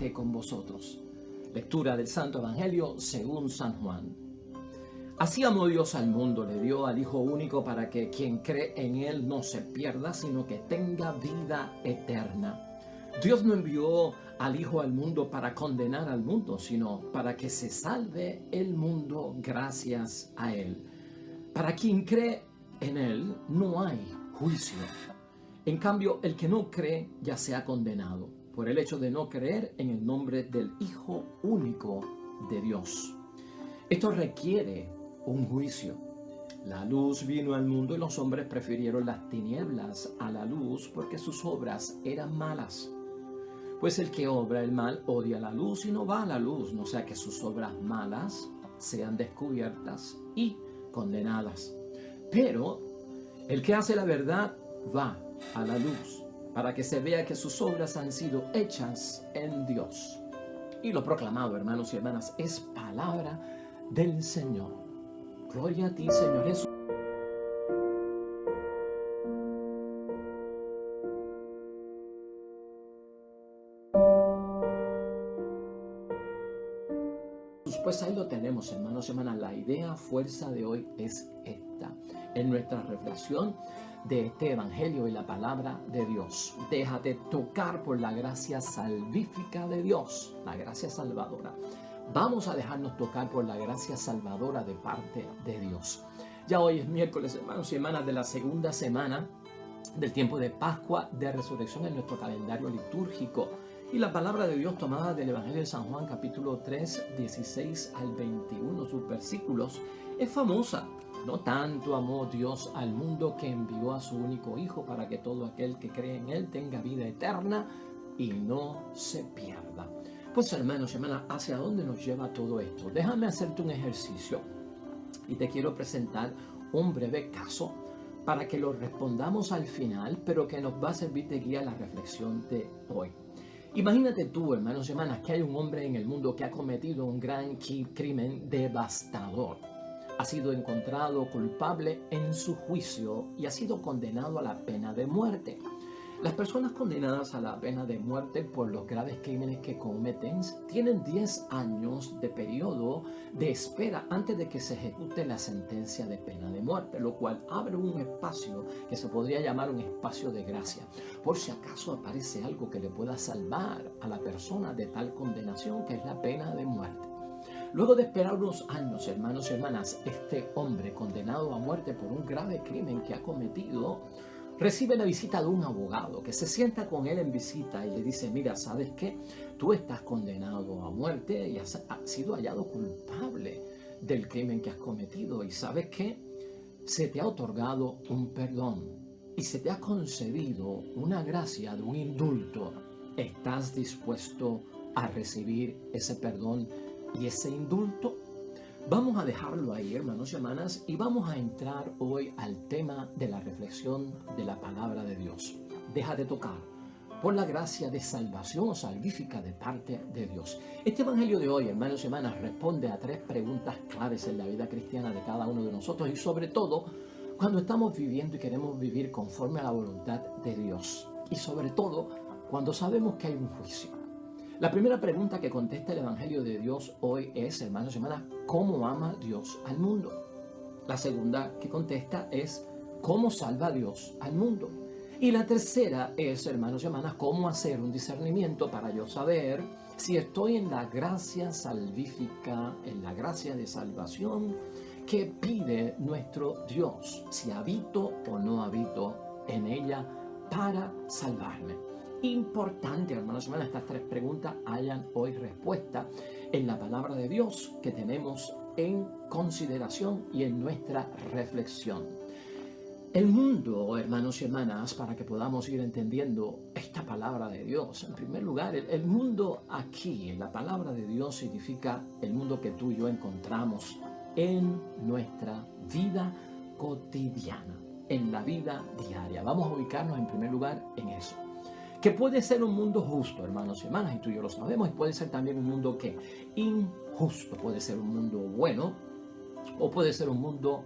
mensaje con vosotros. Lectura del Santo Evangelio según San Juan. Así amó Dios al mundo, le dio al Hijo único para que quien cree en Él no se pierda, sino que tenga vida eterna. Dios no envió al Hijo al mundo para condenar al mundo, sino para que se salve el mundo gracias a Él. Para quien cree en Él no hay juicio. En cambio, el que no cree ya se ha condenado por el hecho de no creer en el nombre del Hijo único de Dios. Esto requiere un juicio. La luz vino al mundo y los hombres prefirieron las tinieblas a la luz porque sus obras eran malas. Pues el que obra el mal odia la luz y no va a la luz, no sea que sus obras malas sean descubiertas y condenadas. Pero el que hace la verdad va a la luz, para que se vea que sus obras han sido hechas en Dios. Y lo proclamado, hermanos y hermanas, es palabra del Señor. Gloria a ti, Señor Jesús. Pues ahí lo tenemos, hermanos y hermanas. La idea fuerza de hoy es esta. En nuestra reflexión de este Evangelio y la palabra de Dios, déjate tocar por la gracia salvífica de Dios, la gracia salvadora. Vamos a dejarnos tocar por la gracia salvadora de parte de Dios. Ya hoy es miércoles, hermanos y hermanas, de la segunda semana del tiempo de Pascua de Resurrección en nuestro calendario litúrgico. Y la palabra de Dios tomada del Evangelio de San Juan, capítulo 3, 16 al 21, sus versículos, es famosa. No tanto amó Dios al mundo que envió a su único Hijo para que todo aquel que cree en Él tenga vida eterna y no se pierda. Pues hermanos y hermanas, ¿hacia dónde nos lleva todo esto? Déjame hacerte un ejercicio y te quiero presentar un breve caso para que lo respondamos al final, pero que nos va a servir de guía a la reflexión de hoy. Imagínate tú, hermanos y hermanas, que hay un hombre en el mundo que ha cometido un gran crimen devastador. Ha sido encontrado culpable en su juicio y ha sido condenado a la pena de muerte. Las personas condenadas a la pena de muerte por los graves crímenes que cometen tienen 10 años de periodo de espera antes de que se ejecute la sentencia de pena de muerte, lo cual abre un espacio que se podría llamar un espacio de gracia, por si acaso aparece algo que le pueda salvar a la persona de tal condenación, que es la pena de muerte. Luego de esperar unos años, hermanos y hermanas, este hombre condenado a muerte por un grave crimen que ha cometido recibe la visita de un abogado que se sienta con él en visita y le dice: mira, ¿sabes qué? Tú estás condenado a muerte y has sido hallado culpable del crimen que has cometido. ¿Y sabes qué? Se te ha otorgado un perdón y se te ha concedido una gracia de un indulto. ¿Estás dispuesto a recibir ese perdón y ese indulto? Vamos a dejarlo ahí, hermanos y hermanas, y vamos a entrar hoy al tema de la reflexión de la palabra de Dios. Déjate tocar por la gracia de salvación o salvífica de parte de Dios. Este evangelio de hoy, hermanos y hermanas, responde a 3 preguntas claves en la vida cristiana de cada uno de nosotros, y sobre todo cuando estamos viviendo y queremos vivir conforme a la voluntad de Dios, y sobre todo cuando sabemos que hay un juicio. La primera pregunta que contesta el Evangelio de Dios hoy es, hermanos y hermanas, ¿cómo ama Dios al mundo? La segunda que contesta es, ¿cómo salva Dios al mundo? Y la tercera es, hermanos y hermanas, ¿cómo hacer un discernimiento para yo saber si estoy en la gracia salvífica, en la gracia de salvación que pide nuestro Dios? Si habito o no habito en ella para salvarme. Importante, hermanos y hermanas, estas 3 preguntas hayan hoy respuesta en la palabra de Dios que tenemos en consideración y en nuestra reflexión. El mundo, hermanos y hermanas, para que podamos ir entendiendo esta palabra de Dios, en primer lugar, el mundo aquí, en la palabra de Dios, significa el mundo que tú y yo encontramos en nuestra vida cotidiana, en la vida diaria. Vamos a ubicarnos en primer lugar en eso. Que puede ser un mundo justo, hermanos y hermanas, y tú y yo lo sabemos, y puede ser también un mundo que injusto, puede ser un mundo bueno o puede ser un mundo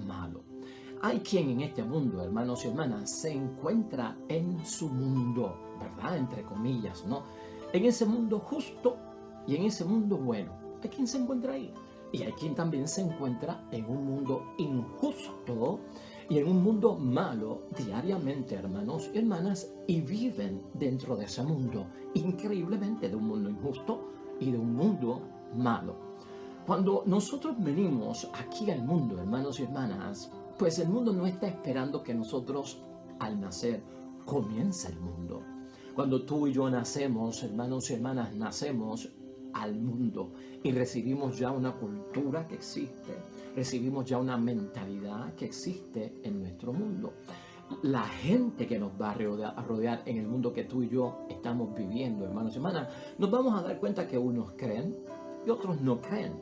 malo. Hay quien en este mundo, hermanos y hermanas, se encuentra en su mundo, ¿verdad? Entre comillas, ¿no? en ese mundo justo y en ese mundo bueno. Hay quien se encuentra ahí. Y hay quien también se encuentra en un mundo injusto y en un mundo malo diariamente, hermanos y hermanas, y viven dentro de ese mundo, increíblemente, de un mundo injusto y de un mundo malo. Cuando nosotros venimos aquí al mundo, hermanos y hermanas, pues el mundo no está esperando que nosotros, al nacer, comience el mundo. Cuando tú y yo nacemos, hermanos y hermanas, nacemos al mundo y recibimos ya una cultura que existe, recibimos ya una mentalidad que existe en nuestro mundo. La gente que nos va a rodear en el mundo que tú y yo estamos viviendo, hermanos y hermanas, nos vamos a dar cuenta que unos creen y otros no creen.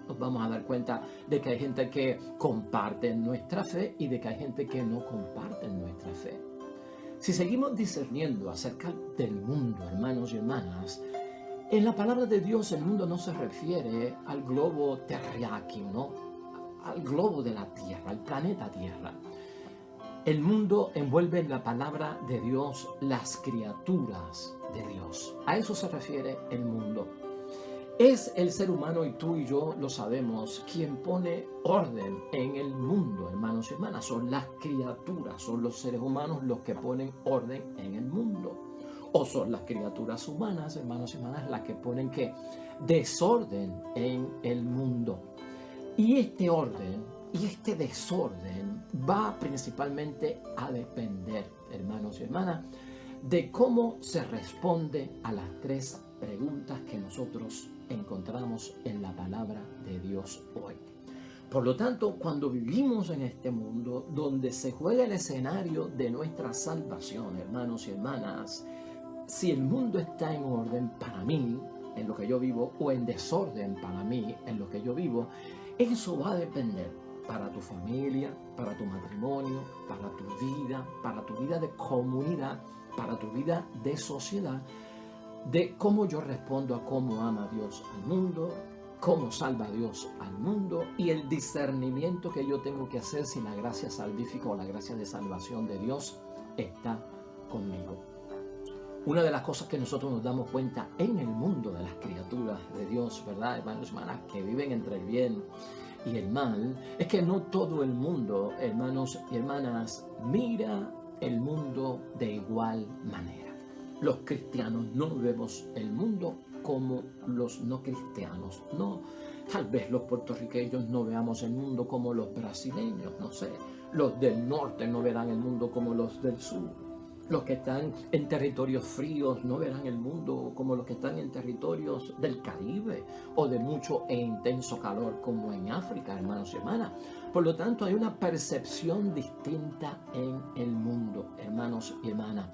Nos vamos a dar cuenta de que hay gente que comparte nuestra fe y de que hay gente que no comparte nuestra fe. Si seguimos discerniendo acerca del mundo, hermanos y hermanas, en la palabra de Dios el mundo no se refiere al globo terráqueo, ¿no? Al globo de la Tierra, al planeta Tierra. El mundo envuelve en la palabra de Dios las criaturas de Dios. A eso se refiere el mundo. Es el ser humano, y tú y yo lo sabemos, quien pone orden en el mundo, hermanos y hermanas. Son las criaturas, son los seres humanos los que ponen orden en el mundo. O son las criaturas humanas, hermanos y hermanas, las que ponen ¿qué? Desorden en el mundo. Y este orden y este desorden va principalmente a depender, hermanos y hermanas, de cómo se responde a las tres preguntas que nosotros encontramos en la palabra de Dios hoy. Por lo tanto, cuando vivimos en este mundo donde se juega el escenario de nuestra salvación, hermanos y hermanas, si el mundo está en orden para mí, en lo que yo vivo, o en desorden para mí, en lo que yo vivo, eso va a depender para tu familia, para tu matrimonio, para tu vida de comunidad, para tu vida de sociedad, de cómo yo respondo a cómo ama Dios al mundo, cómo salva Dios al mundo y el discernimiento que yo tengo que hacer si la gracia salvífica o la gracia de salvación de Dios está conmigo. Una de las cosas que nosotros nos damos cuenta en el mundo de las criaturas de Dios, ¿verdad, hermanos y hermanas, que viven entre el bien y el mal, es que no todo el mundo, hermanos y hermanas, mira el mundo de igual manera. Los cristianos no vemos el mundo como los no cristianos, no. Tal vez los puertorriqueños no veamos el mundo como los brasileños, no sé. Los del norte no verán el mundo como los del sur. Los que están en territorios fríos no verán el mundo como los que están en territorios del Caribe o de mucho e intenso calor como en África, hermanos y hermanas. Por lo tanto, hay una percepción distinta en el mundo, hermanos y hermanas.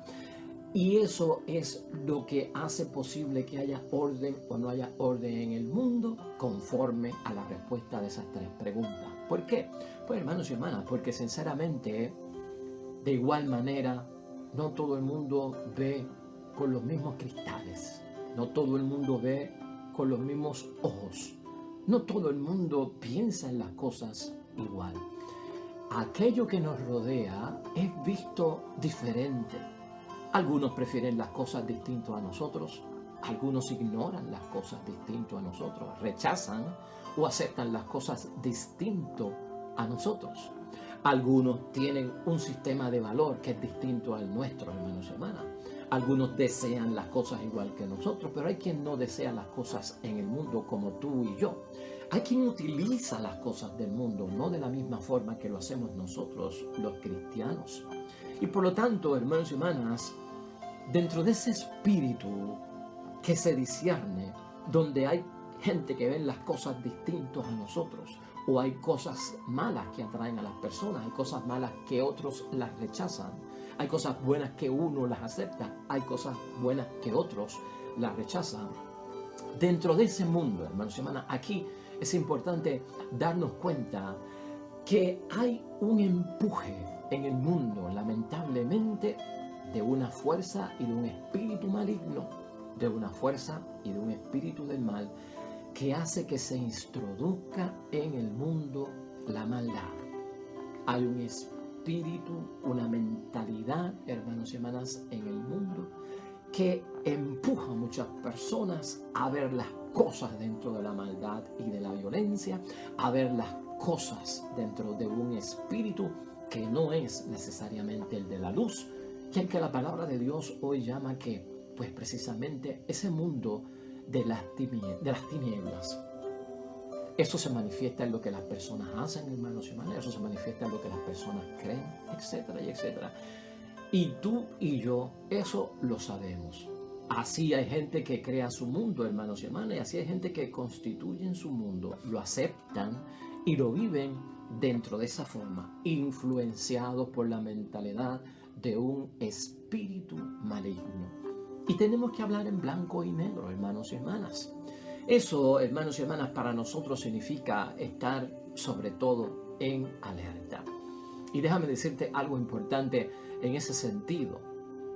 Y eso es lo que hace posible que haya orden o no haya orden en el mundo conforme a la respuesta de esas tres preguntas. ¿Por qué? Pues, hermanos y hermanas, porque sinceramente, de igual manera, no todo el mundo ve con los mismos cristales, no todo el mundo ve con los mismos ojos, no todo el mundo piensa en las cosas igual. Aquello que nos rodea es visto diferente. Algunos prefieren las cosas distintas a nosotros, algunos ignoran las cosas distintas a nosotros, rechazan o aceptan las cosas distintas a nosotros. Algunos tienen un sistema de valor que es distinto al nuestro, hermanos y hermanas. Algunos desean las cosas igual que nosotros, pero hay quien no desea las cosas en el mundo como tú y yo. Hay quien utiliza las cosas del mundo, no de la misma forma que lo hacemos nosotros, los cristianos. Y por lo tanto, hermanos y hermanas, dentro de ese espíritu que se discierne, donde hay gente que ve las cosas distintas a nosotros, o hay cosas malas que atraen a las personas, hay cosas malas que otros las rechazan, hay cosas buenas que uno las acepta, hay cosas buenas que otros las rechazan. Dentro de ese mundo, hermanos y hermanas, aquí es importante darnos cuenta que hay un empuje en el mundo, lamentablemente, de una fuerza y de un espíritu maligno, de una fuerza y de un espíritu del mal, que hace que se introduzca en el mundo la maldad. Hay un espíritu, una mentalidad, hermanos y hermanas, en el mundo que empuja a muchas personas a ver las cosas dentro de la maldad y de la violencia, a ver las cosas dentro de un espíritu que no es necesariamente el de la luz, y el que la palabra de Dios hoy llama que, pues precisamente ese mundo de las tinieblas. Eso se manifiesta en lo que las personas hacen, hermanos y hermanas, eso se manifiesta en lo que las personas creen, etcétera y etcétera. Y tú y yo, eso lo sabemos. Así hay gente que crea su mundo, hermanos y hermanas, y así hay gente que constituyen su mundo, lo aceptan y lo viven dentro de esa forma, influenciados por la mentalidad de un espíritu maligno. Y tenemos que hablar en blanco y negro, hermanos y hermanas. Eso, hermanos y hermanas, para nosotros significa estar sobre todo en alerta. Y déjame decirte algo importante en ese sentido.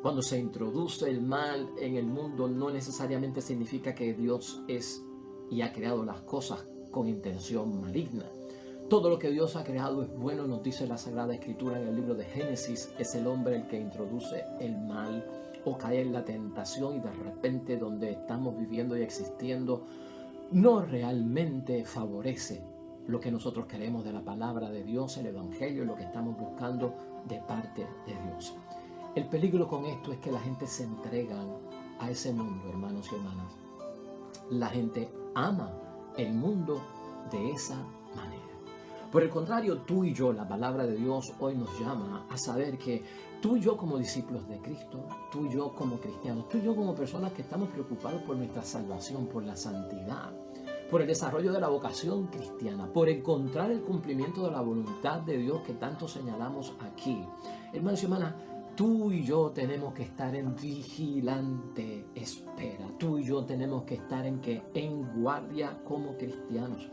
Cuando se introduce el mal en el mundo, no necesariamente significa que Dios es y ha creado las cosas con intención maligna. Todo lo que Dios ha creado es bueno, nos dice la Sagrada Escritura en el libro de Génesis. Es el hombre el que introduce el mal o cae en la tentación, y de repente donde estamos viviendo y existiendo no realmente favorece lo que nosotros queremos de la palabra de Dios, el Evangelio, lo que estamos buscando de parte de Dios. El peligro con esto es que la gente se entrega a ese mundo, hermanos y hermanas. La gente ama el mundo de esa manera. Por el contrario, tú y yo, la palabra de Dios hoy nos llama a saber que tú y yo como discípulos de Cristo, tú y yo como cristianos, tú y yo como personas que estamos preocupados por nuestra salvación, por la santidad, por el desarrollo de la vocación cristiana, por encontrar el cumplimiento de la voluntad de Dios que tanto señalamos aquí. Hermanos y hermanas, tú y yo tenemos que estar en vigilante espera. Tú y yo tenemos que estar en guardia como cristianos.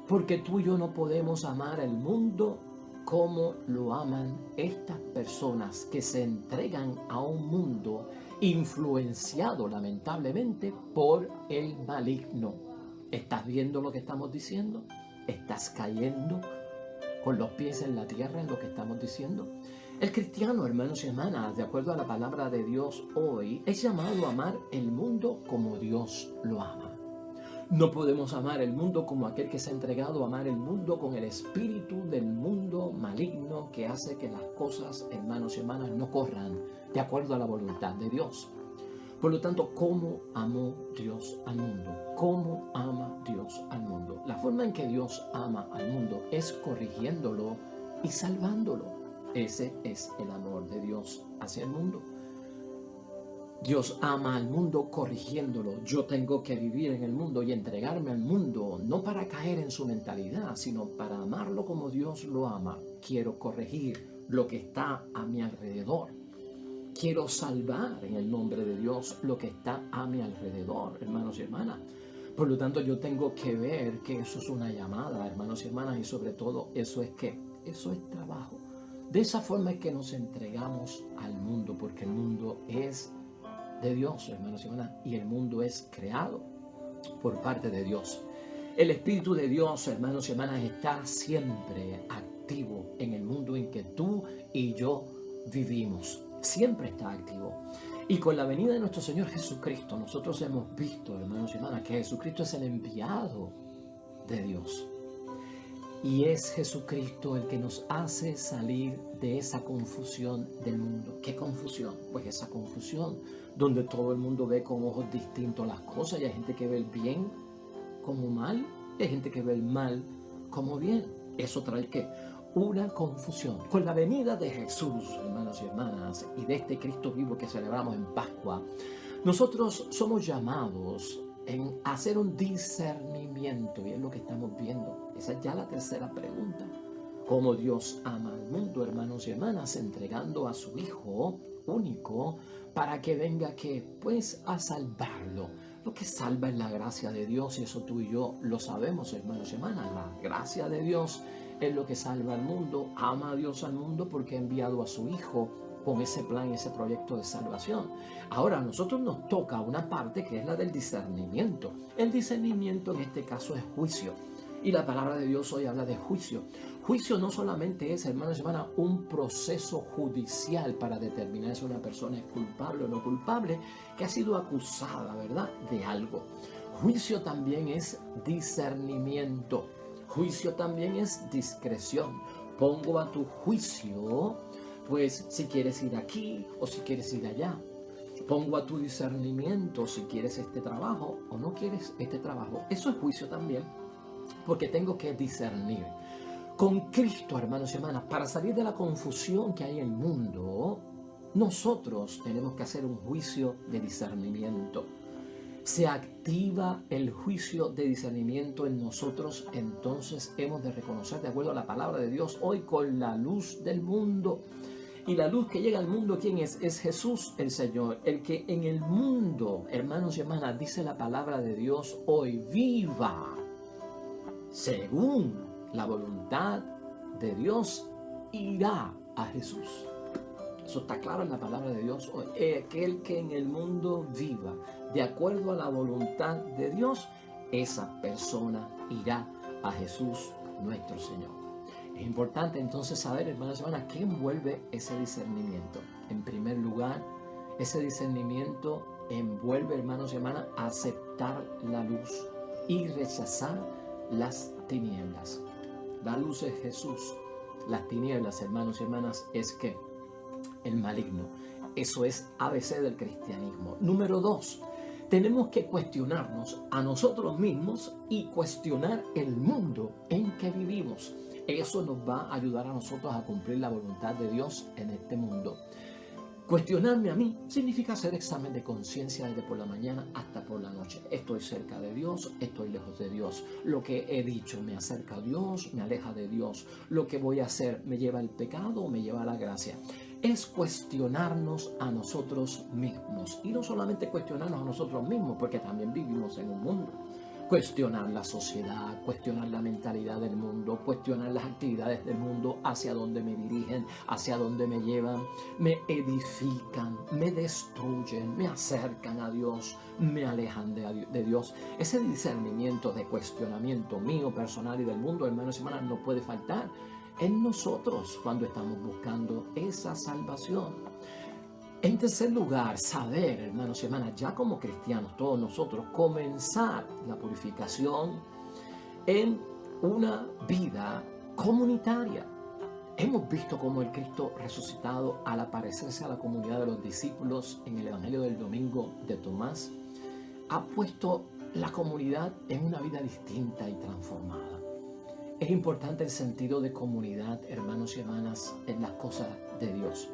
Porque tú y yo no podemos amar el mundo como lo aman estas personas que se entregan a un mundo influenciado lamentablemente por el maligno. ¿Estás viendo lo que estamos diciendo? ¿Estás cayendo con los pies en la tierra en lo que estamos diciendo? El cristiano, hermanos y hermanas, de acuerdo a la palabra de Dios hoy, es llamado a amar el mundo como Dios lo ama. No podemos amar el mundo como aquel que se ha entregado a amar el mundo con el espíritu del mundo maligno que hace que las cosas, hermanos y hermanas, no corran de acuerdo a la voluntad de Dios. Por lo tanto, ¿cómo amó Dios al mundo? ¿Cómo ama Dios al mundo? La forma en que Dios ama al mundo es corrigiéndolo y salvándolo. Ese es el amor de Dios hacia el mundo. Dios ama al mundo corrigiéndolo. Yo tengo que vivir en el mundo y entregarme al mundo, no para caer en su mentalidad, sino para amarlo como Dios lo ama. Quiero corregir lo que está a mi alrededor. Quiero salvar en el nombre de Dios lo que está a mi alrededor, hermanos y hermanas. Por lo tanto, yo tengo que ver que eso es una llamada, hermanos y hermanas, y sobre todo eso es trabajo. De esa forma es que nos entregamos al mundo, porque el mundo es de Dios, hermanos y hermanas, y el mundo es creado por parte de Dios. El Espíritu de Dios, hermanos y hermanas, está siempre activo en el mundo en que tú y yo vivimos. Siempre está activo. Y con la venida de nuestro Señor Jesucristo, nosotros hemos visto, hermanos y hermanas, que Jesucristo es el enviado de Dios. Y es Jesucristo el que nos hace salir de esa confusión del mundo. ¿Qué confusión? Pues esa confusión donde todo el mundo ve con ojos distintos las cosas. Y hay gente que ve el bien como mal, y hay gente que ve el mal como bien. Eso trae ¿qué? Una confusión. Con la venida de Jesús, hermanos y hermanas, y de este Cristo vivo que celebramos en Pascua, nosotros somos llamados en hacer un discernimiento, y es lo que estamos viendo. Esa es ya la tercera pregunta. ¿Cómo Dios ama al mundo, hermanos y hermanas, entregando a su Hijo único para que venga pues a salvarlo? Lo que salva es la gracia de Dios, y eso tú y yo lo sabemos, hermanos y hermanas. La gracia de Dios es lo que salva al mundo. Ama a Dios al mundo porque ha enviado a su Hijo con ese plan, ese proyecto de salvación. Ahora a nosotros nos toca una parte que es la del discernimiento. El discernimiento en este caso es juicio. Y la palabra de Dios hoy habla de juicio. Juicio no solamente es, hermanos y hermanas, un proceso judicial para determinar si una persona es culpable o no culpable, que ha sido acusada, ¿verdad?, de algo. Juicio también es discernimiento. Juicio también es discreción. Pongo a tu juicio, pues, si quieres ir aquí o si quieres ir allá. Pongo a tu discernimiento si quieres este trabajo o no quieres este trabajo. Eso es juicio también, porque tengo que discernir. Con Cristo, hermanos y hermanas, para salir de la confusión que hay en el mundo, nosotros tenemos que hacer un juicio de discernimiento. Se activa el juicio de discernimiento en nosotros, entonces hemos de reconocer, de acuerdo a la palabra de Dios, hoy con la luz del mundo. Y la luz que llega al mundo, ¿quién es? Es Jesús el Señor, el que en el mundo, hermanos y hermanas, dice la palabra de Dios hoy, viva según la voluntad de Dios, irá a Jesús. Eso está claro en la palabra de Dios hoy. Aquel que en el mundo viva de acuerdo a la voluntad de Dios, esa persona irá a Jesús nuestro Señor. Es importante entonces saber, hermanos y hermanas, qué envuelve ese discernimiento. En primer lugar, ese discernimiento envuelve, hermanos y hermanas, aceptar la luz y rechazar las tinieblas. La luz es Jesús. Las tinieblas, hermanos y hermanas, es que el maligno. Eso es ABC del cristianismo. Número 2, tenemos que cuestionarnos a nosotros mismos y cuestionar el mundo en que vivimos. Eso nos va a ayudar a nosotros a cumplir la voluntad de Dios en este mundo. Cuestionarme a mí significa hacer examen de conciencia desde por la mañana hasta por la noche. Estoy cerca de Dios, estoy lejos de Dios. Lo que he dicho me acerca a Dios, me aleja de Dios. Lo que voy a hacer me lleva al pecado o me lleva a la gracia. Es cuestionarnos a nosotros mismos. Y no solamente cuestionarnos a nosotros mismos, porque también vivimos en un mundo. Cuestionar la sociedad, cuestionar la mentalidad del mundo, cuestionar las actividades del mundo, hacia dónde me dirigen, hacia dónde me llevan, me edifican, me destruyen, me acercan a Dios, me alejan de Dios. Ese discernimiento de cuestionamiento mío personal y del mundo, hermanos y hermanas, no puede faltar en nosotros cuando estamos buscando esa salvación. En tercer lugar, saber, hermanos y hermanas, ya como cristianos, todos nosotros, comenzar la purificación en una vida comunitaria. Hemos visto cómo el Cristo resucitado, al aparecerse a la comunidad de los discípulos en el Evangelio del Domingo de Tomás, ha puesto la comunidad en una vida distinta y transformada. Es importante el sentido de comunidad, hermanos y hermanas, en las cosas de Dios.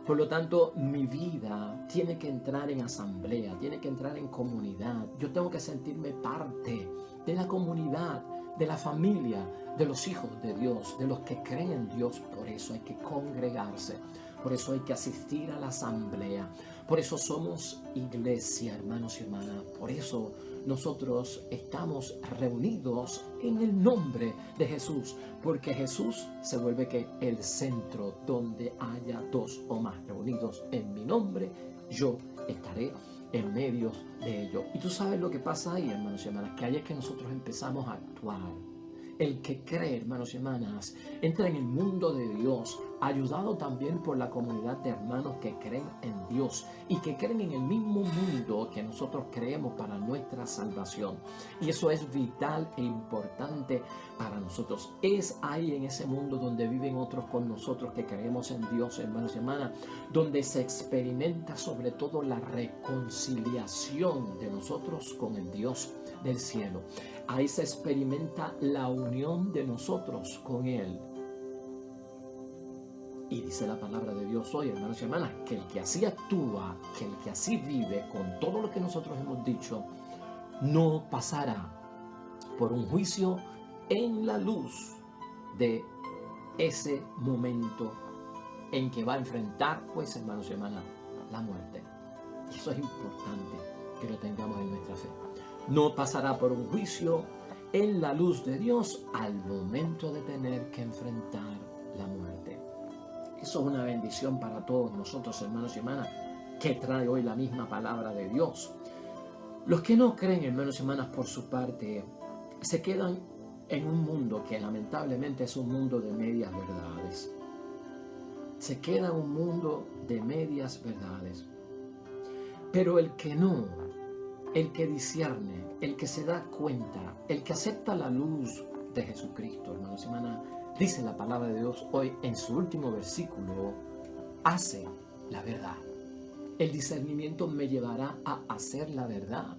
Por lo tanto, mi vida tiene que entrar en asamblea, tiene que entrar en comunidad. Yo tengo que sentirme parte de la comunidad, de la familia, de los hijos de Dios, de los que creen en Dios. Por eso hay que congregarse, por eso hay que asistir a la asamblea. Por eso somos iglesia, hermanos y hermanas. Por eso nosotros estamos reunidos en el nombre de Jesús, porque Jesús se vuelve que el centro. Donde haya dos o más reunidos en mi nombre, yo estaré en medio de ellos. Y tú sabes lo que pasa ahí, hermanos y hermanas, que ahí es que nosotros empezamos a actuar. El que cree, hermanos y hermanas, entra en el mundo de Dios, ayudado también por la comunidad de hermanos que creen en Dios y que creen en el mismo mundo que nosotros creemos para nuestra salvación. Y eso es vital e importante para nosotros. Es ahí en ese mundo donde viven otros con nosotros que creemos en Dios, hermanos y hermanas, donde se experimenta sobre todo la reconciliación de nosotros con el Dios del cielo. Ahí se experimenta la unión de nosotros con Él. Y dice la palabra de Dios hoy, hermanos y hermanas, que el que así actúa, que el que así vive, con todo lo que nosotros hemos dicho, no pasará por un juicio en la luz de ese momento en que va a enfrentar, pues, hermanos y hermanas, la muerte. Y eso es importante que lo tengamos en nuestra fe. No pasará por un juicio en la luz de Dios al momento de tener que enfrentar la muerte. Eso es una bendición para todos nosotros, hermanos y hermanas, que trae hoy la misma palabra de Dios. Los que no creen, hermanos y hermanas, por su parte, se quedan en un mundo que lamentablemente es un mundo de medias verdades. Se queda en un mundo de medias verdades. Pero el que no, el que discierne, el que se da cuenta, el que acepta la luz de Jesucristo, hermanos y hermanas, dice la palabra de Dios hoy en su último versículo, hace la verdad. El discernimiento me llevará a hacer la verdad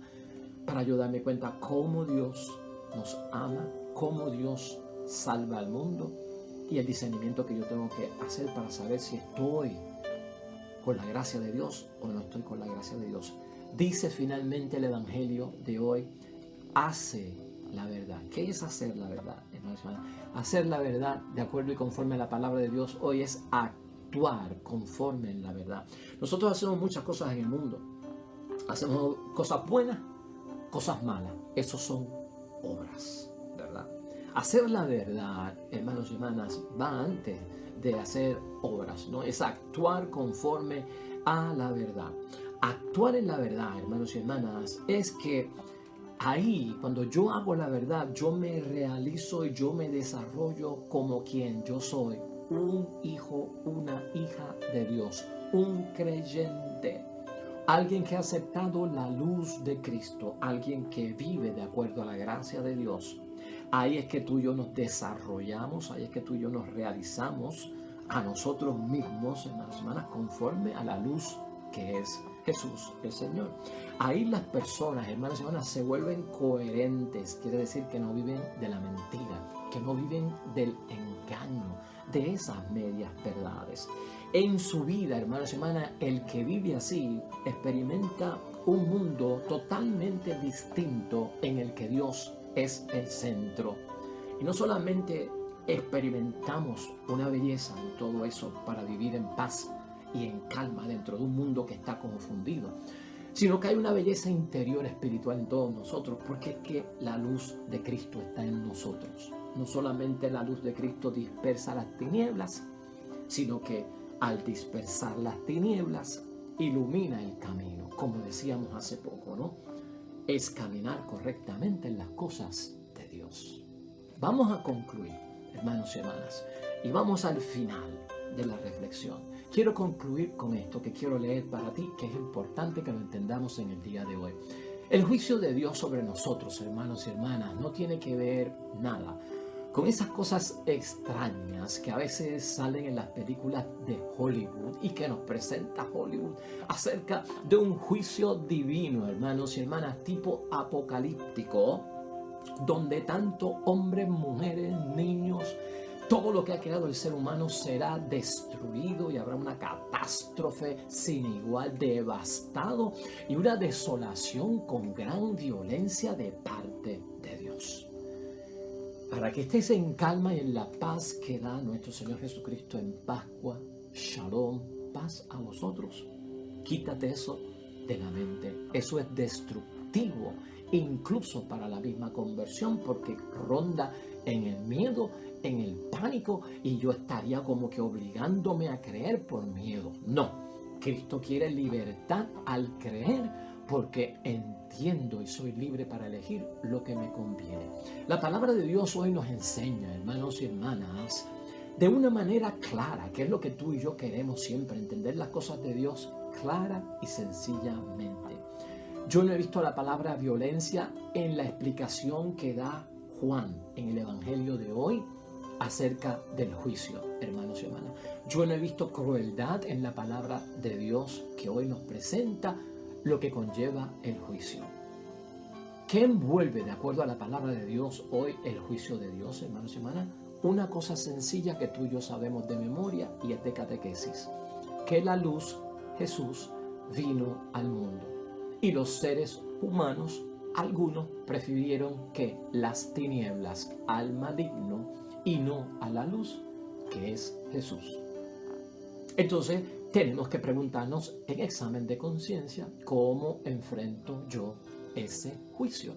para yo darme cuenta cómo Dios nos ama, cómo Dios salva al mundo y el discernimiento que yo tengo que hacer para saber si estoy con la gracia de Dios o no estoy con la gracia de Dios. Dice finalmente el Evangelio de hoy, hace la verdad. ¿Qué es hacer la verdad, hermanos y hermanas? Hacer la verdad de acuerdo y conforme a la palabra de Dios hoy es actuar conforme en la verdad. Nosotros hacemos muchas cosas en el mundo. Hacemos cosas buenas, cosas malas. Esos son obras, ¿verdad? Hacer la verdad, hermanos y hermanas, va antes de hacer obras, ¿no? Es actuar conforme a la verdad. Actuar en la verdad, hermanos y hermanas, es que ahí, cuando yo hago la verdad, yo me realizo y yo me desarrollo como quien yo soy, un hijo, una hija de Dios, un creyente, alguien que ha aceptado la luz de Cristo, alguien que vive de acuerdo a la gracia de Dios. Ahí es que tú y yo nos desarrollamos, ahí es que tú y yo nos realizamos a nosotros mismos, hermanos y hermanas, conforme a la luz que es Jesús, el Señor. Ahí las personas, hermanos y hermanas, se vuelven coherentes, quiere decir que no viven de la mentira, que no viven del engaño, de esas medias verdades. En su vida, hermanos y hermanas, el que vive así experimenta un mundo totalmente distinto en el que Dios es el centro. Y no solamente experimentamos una belleza en todo eso para vivir en paz y en calma dentro de un mundo que está confundido, sino que hay una belleza interior espiritual en todos nosotros, porque es que la luz de Cristo está en nosotros. No solamente la luz de Cristo dispersa las tinieblas, sino que al dispersar las tinieblas ilumina el camino, como decíamos hace poco, ¿no? Es caminar correctamente en las cosas de Dios. Vamos a concluir, hermanos y hermanas, y vamos al final de la reflexión. Quiero concluir con esto que quiero leer para ti, que es importante que lo entendamos en el día de hoy. El juicio de Dios sobre nosotros, hermanos y hermanas, no tiene que ver nada con esas cosas extrañas que a veces salen en las películas de Hollywood y que nos presenta Hollywood acerca de un juicio divino, hermanos y hermanas, tipo apocalíptico, donde tanto hombres, mujeres, niños, todo lo que ha creado el ser humano será destruido y habrá una catástrofe sin igual, devastado y una desolación con gran violencia de parte de Dios. Para que estés en calma y en la paz que da nuestro Señor Jesucristo en Pascua, Shalom, paz a vosotros. Quítate eso de la mente. Eso es destructivo, incluso para la misma conversión, porque ronda en el miedo, en el pánico, y yo estaría como que obligándome a creer por miedo. No, Cristo quiere libertad al creer, porque entiendo y soy libre para elegir lo que me conviene. La palabra de Dios hoy nos enseña, hermanos y hermanas, de una manera clara, que es lo que tú y yo queremos siempre, entender las cosas de Dios clara y sencillamente. Yo no he visto la palabra violencia en la explicación que da Juan en el Evangelio de hoy acerca del juicio, hermanos y hermanas. Yo no he visto crueldad en la palabra de Dios que hoy nos presenta lo que conlleva el juicio. ¿Qué envuelve, de acuerdo a la palabra de Dios, hoy el juicio de Dios, hermanos y hermanas? Una cosa sencilla que tú y yo sabemos de memoria y es de catequesis. Que la luz, Jesús, vino al mundo. Y los seres humanos, algunos, prefirieron que las tinieblas al maligno y no a la luz, que es Jesús. Entonces, tenemos que preguntarnos en examen de conciencia cómo enfrento yo ese juicio.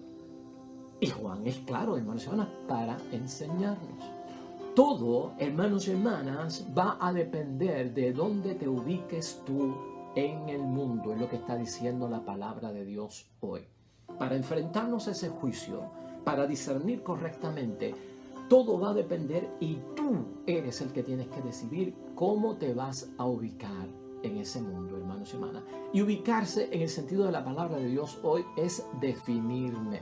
Y Juan es claro, hermanos y hermanas, para enseñarnos. Todo, hermanos y hermanas, va a depender de dónde te ubiques tú en el mundo, es lo que está diciendo la palabra de Dios hoy. Para enfrentarnos a ese juicio, para discernir correctamente, todo va a depender y tú eres el que tienes que decidir cómo te vas a ubicar en ese mundo, hermanos y hermanas. Y ubicarse en el sentido de la palabra de Dios hoy es definirme.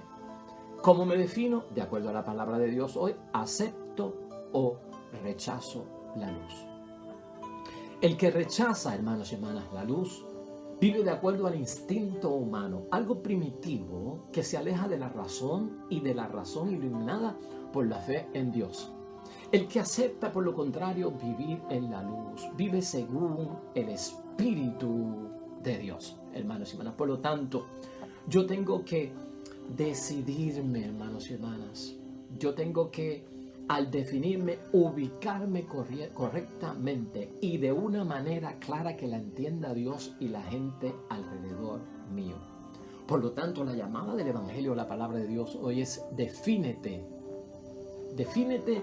¿Cómo me defino? De acuerdo a la palabra de Dios hoy, acepto o rechazo la luz. El que rechaza, hermanos y hermanas, la luz, vive de acuerdo al instinto humano, algo primitivo que se aleja de la razón y de la razón iluminada por la fe en Dios. El que acepta, por lo contrario, vivir en la luz, vive según el Espíritu de Dios, hermanos y hermanas. Por lo tanto, yo tengo que decidirme, hermanos y hermanas. Yo tengo que, al definirme, ubicarme correctamente y de una manera clara que la entienda Dios y la gente alrededor mío. Por lo tanto, la llamada del Evangelio, la palabra de Dios hoy es defínete. Defínete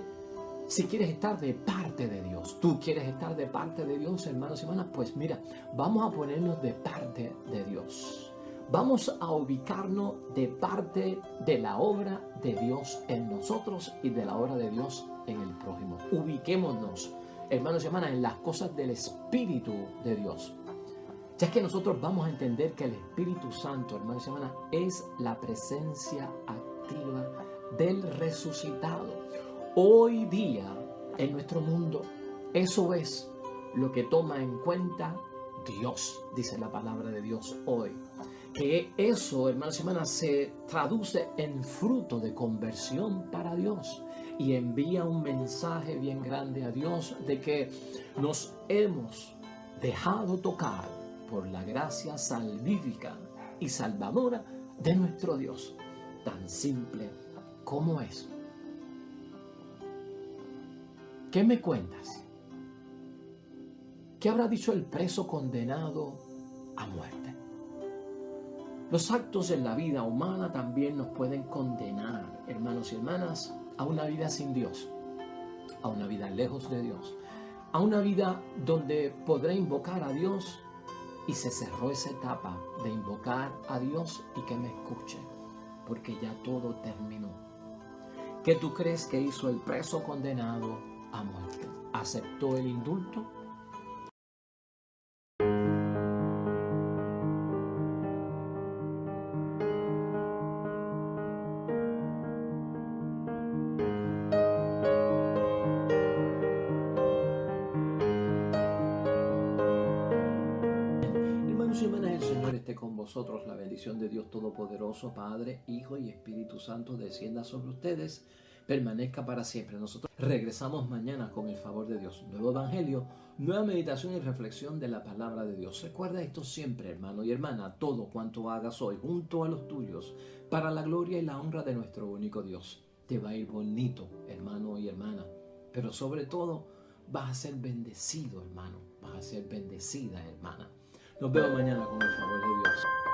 si quieres estar de parte de Dios. ¿Tú quieres estar de parte de Dios, hermanos y hermanas? Pues mira, vamos a ponernos de parte de Dios. Vamos a ubicarnos de parte de la obra de Dios en nosotros y de la obra de Dios en el prójimo. Ubiquémonos, hermanos y hermanas, en las cosas del Espíritu de Dios. Ya es que nosotros vamos a entender que el Espíritu Santo, hermanos y hermanas, es la presencia activa del resucitado. Hoy día, en nuestro mundo, eso es lo que toma en cuenta Dios, dice la palabra de Dios hoy. Que eso, hermanos y hermanas, se traduce en fruto de conversión para Dios y envía un mensaje bien grande a Dios de que nos hemos dejado tocar por la gracia salvífica y salvadora de nuestro Dios. Tan simple como es. ¿Qué me cuentas? ¿Qué habrá dicho el preso condenado a muerte? Los actos en la vida humana también nos pueden condenar, hermanos y hermanas, a una vida sin Dios, a una vida lejos de Dios, a una vida donde podré invocar a Dios y se cerró esa etapa de invocar a Dios y que me escuche, porque ya todo terminó. ¿Qué tú crees que hizo el preso condenado a muerte? ¿Aceptó el indulto? Hermanos y hermanas, el Señor esté con vosotros. La bendición de Dios Todopoderoso, Padre, Hijo y Espíritu Santo descienda sobre ustedes, permanezca para siempre. Nosotros regresamos mañana con el favor de Dios. Nuevo Evangelio, nueva meditación y reflexión de la palabra de Dios. Recuerda esto siempre, hermano y hermana, todo cuanto hagas hoy junto a los tuyos, para la gloria y la honra de nuestro único Dios. Te va a ir bonito, hermano y hermana, pero sobre todo vas a ser bendecido, hermano, vas a ser bendecida, hermana. Nos vemos mañana con el favor de Dios.